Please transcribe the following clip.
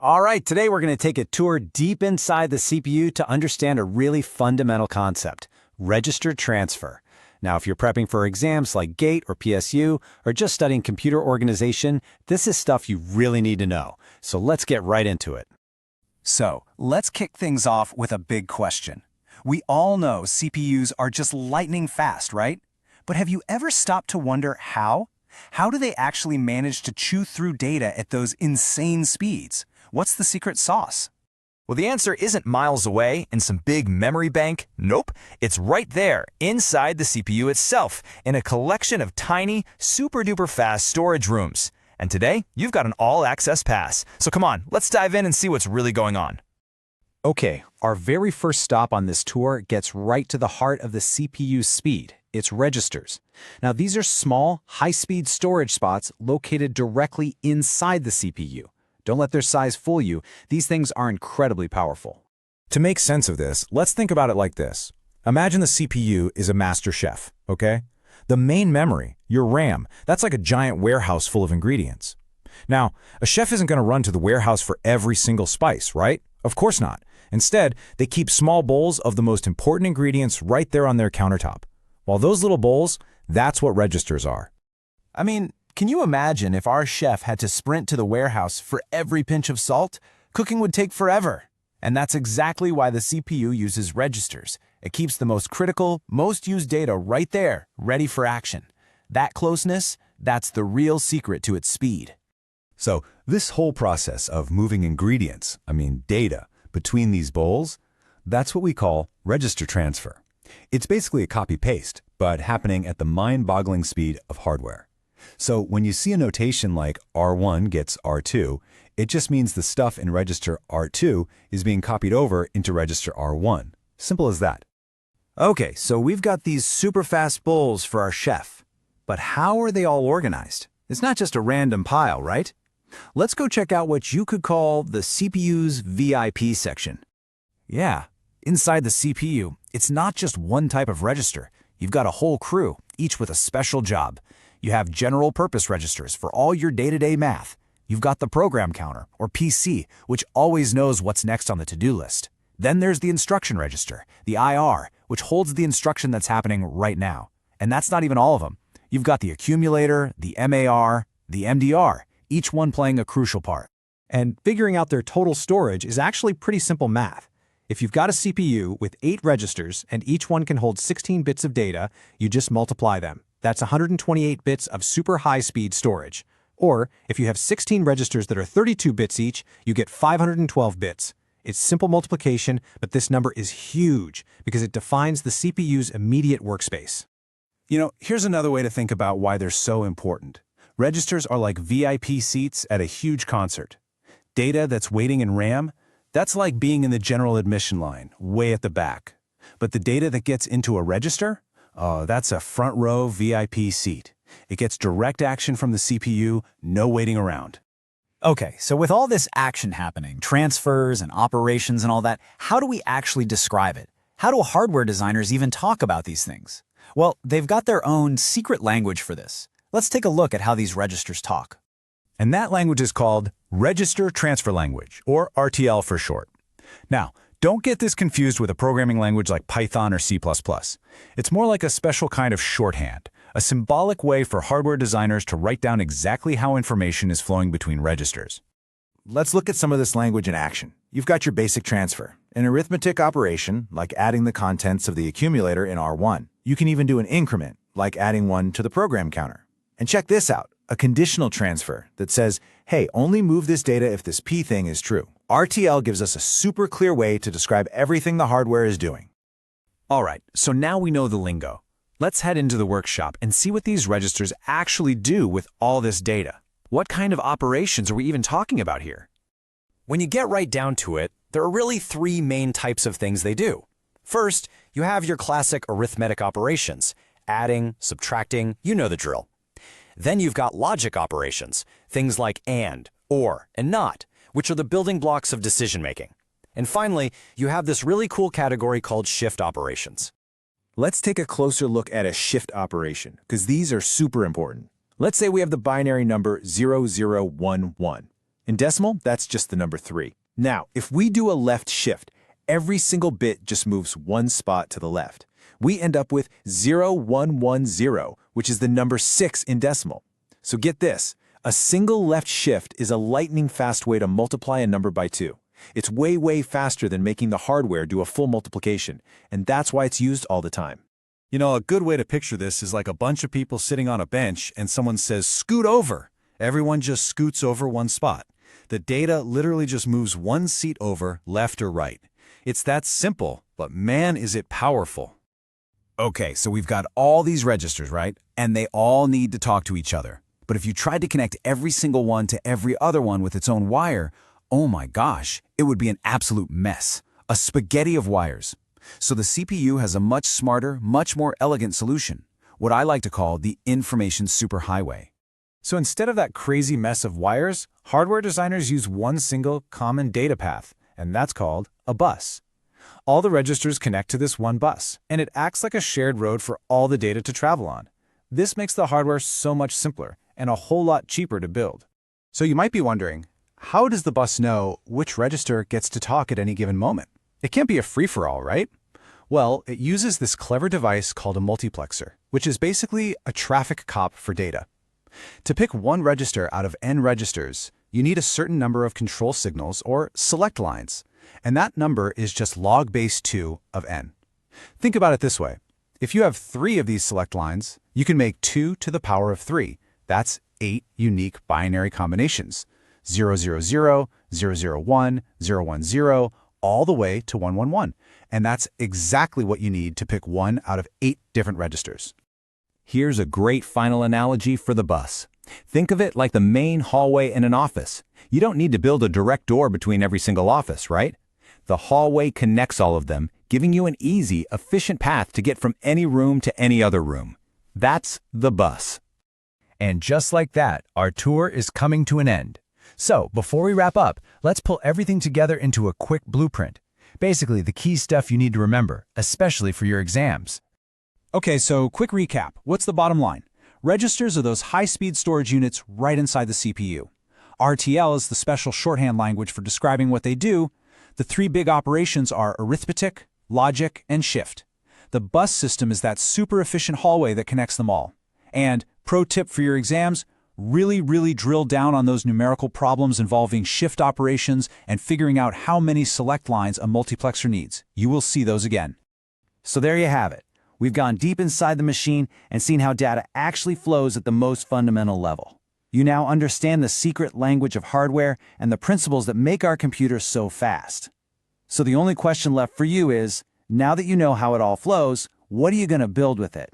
All right, today we're going to take a tour deep inside the CPU to understand a really fundamental concept, register transfer. Now, if you're prepping for exams like GATE or PSU, or just studying computer organization, this is stuff you really need to know. So let's get right into it. So, let's kick things off with a big question. We all know CPUs are just lightning fast, right? But have you ever stopped to wonder how? How do they actually manage to chew through data at those insane speeds? What's the secret sauce? Well, the answer isn't miles away in some big memory bank. Nope, it's right there, inside the CPU itself, in a collection of tiny, super-duper fast storage rooms. And today, you've got an all-access pass. So come on, let's dive in and see what's really going on. Okay, our very first stop on this tour gets right to the heart of the CPU's speed, its registers. Now, these are small, high-speed storage spots located directly inside the CPU. Don't let their size fool you. These things are incredibly powerful. To make sense of this, let's think about it like this. Imagine the CPU is a master chef, okay? The main memory, your RAM, that's like a giant warehouse full of ingredients. Now, a chef isn't going to run to the warehouse for every single spice, right? Of course not. Instead, they keep small bowls of the most important ingredients right there on their countertop. While those little bowls, that's what registers are. I mean, can you imagine if our chef had to sprint to the warehouse for every pinch of salt? Cooking would take forever. And that's exactly why the CPU uses registers. It keeps the most critical, most used data right there, ready for action. That closeness, that's the real secret to its speed. So this whole process of moving ingredients, data, between these bowls, that's what we call register transfer. It's basically a copy-paste, but happening at the mind-boggling speed of hardware. So when you see a notation like R1 gets R2, it just means the stuff in register R2 is being copied over into register R1. Simple as that. Okay, so we've got these super fast bowls for our chef. But how are they all organized? It's not just a random pile, right? Let's go check out what you could call the CPU's VIP section. Yeah, inside the CPU, it's not just one type of register. You've got a whole crew, each with a special job. You have general-purpose registers for all your day-to-day math. You've got the program counter, or PC, which always knows what's next on the to-do list. Then there's the instruction register, the IR, which holds the instruction that's happening right now. And that's not even all of them. You've got the accumulator, the MAR, the MDR, each one playing a crucial part. And figuring out their total storage is actually pretty simple math. If you've got a CPU with 8 registers and each one can hold 16 bits of data, you just multiply them. That's 128 bits of super high-speed storage. Or, if you have 16 registers that are 32 bits each, you get 512 bits. It's simple multiplication, but this number is huge because it defines the CPU's immediate workspace. You know, here's another way to think about why they're so important. Registers are like VIP seats at a huge concert. Data that's waiting in RAM, that's like being in the general admission line, way at the back. But the data that gets into a register? Oh, that's a front row VIP seat. It gets direct action from the CPU, no waiting around. Okay, so with all this action happening, transfers and operations and all that, how do we actually describe it? How do hardware designers even talk about these things? Well, they've got their own secret language for this. Let's take a look at how these registers talk. And that language is called Register Transfer Language, or RTL for short. Now, don't get this confused with a programming language like Python or C++. It's more like a special kind of shorthand, a symbolic way for hardware designers to write down exactly how information is flowing between registers. Let's look at some of this language in action. You've got your basic transfer, an arithmetic operation like adding the contents of the accumulator in R1. You can even do an increment, like adding 1 to the program counter. And check this out, a conditional transfer that says, hey, only move this data if this P thing is true. RTL gives us a super clear way to describe everything the hardware is doing. All right, so now we know the lingo. Let's head into the workshop and see what these registers actually do with all this data. What kind of operations are we even talking about here? When you get right down to it, there are really 3 main types of things they do. First, you have your classic arithmetic operations, adding, subtracting, you know the drill. Then you've got logic operations, things like and, or, and not, which are the building blocks of decision-making. And finally, you have this really cool category called shift operations. Let's take a closer look at a shift operation, because these are super important. Let's say we have the binary number 0011. In decimal, that's just the number 3. Now, if we do a left shift, every single bit just moves one spot to the left. We end up with 0110, which is the number 6 in decimal. So get this, a single left shift is a lightning-fast way to multiply a number by 2. It's way, way faster than making the hardware do a full multiplication, and that's why it's used all the time. You know, a good way to picture this is like a bunch of people sitting on a bench and someone says, "Scoot over." Everyone just scoots over one spot. The data literally just moves one seat over, left or right. It's that simple, but man, is it powerful. Okay, so we've got all these registers, right? And they all need to talk to each other. But if you tried to connect every single one to every other one with its own wire, oh my gosh, it would be an absolute mess. A spaghetti of wires. So the CPU has a much smarter, much more elegant solution, what I like to call the information superhighway. So instead of that crazy mess of wires, hardware designers use one single common data path, and that's called a bus. All the registers connect to this one bus, and it acts like a shared road for all the data to travel on. This makes the hardware so much simpler and a whole lot cheaper to build. So you might be wondering, how does the bus know which register gets to talk at any given moment? It can't be a free-for-all, right? Well, it uses this clever device called a multiplexer, which is basically a traffic cop for data. To pick one register out of n registers, you need a certain number of control signals or select lines, and that number is just log base 2 of n. Think about it this way. If you have 3 of these select lines, you can make 2 to the power of 3. That's 8 unique binary combinations, 000, 001, 010, all the way to 111. And that's exactly what you need to pick one out of 8 different registers. Here's a great final analogy for the bus. Think of it like the main hallway in an office. You don't need to build a direct door between every single office, right? The hallway connects all of them, giving you an easy, efficient path to get from any room to any other room. That's the bus. And just like that, our tour is coming to an end. So, before we wrap up, let's pull everything together into a quick blueprint. Basically, the key stuff you need to remember, especially for your exams. Okay, so quick recap. What's the bottom line? Registers are those high-speed storage units right inside the CPU. RTL is the special shorthand language for describing what they do. The 3 big operations are arithmetic, logic, and shift. The bus system is that super efficient hallway that connects them all. And, pro tip for your exams, really drill down on those numerical problems involving shift operations and figuring out how many select lines a multiplexer needs. You will see those again. So there you have it. We've gone deep inside the machine and seen how data actually flows at the most fundamental level. You now understand the secret language of hardware and the principles that make our computers so fast. So the only question left for you is, now that you know how it all flows, what are you going to build with it?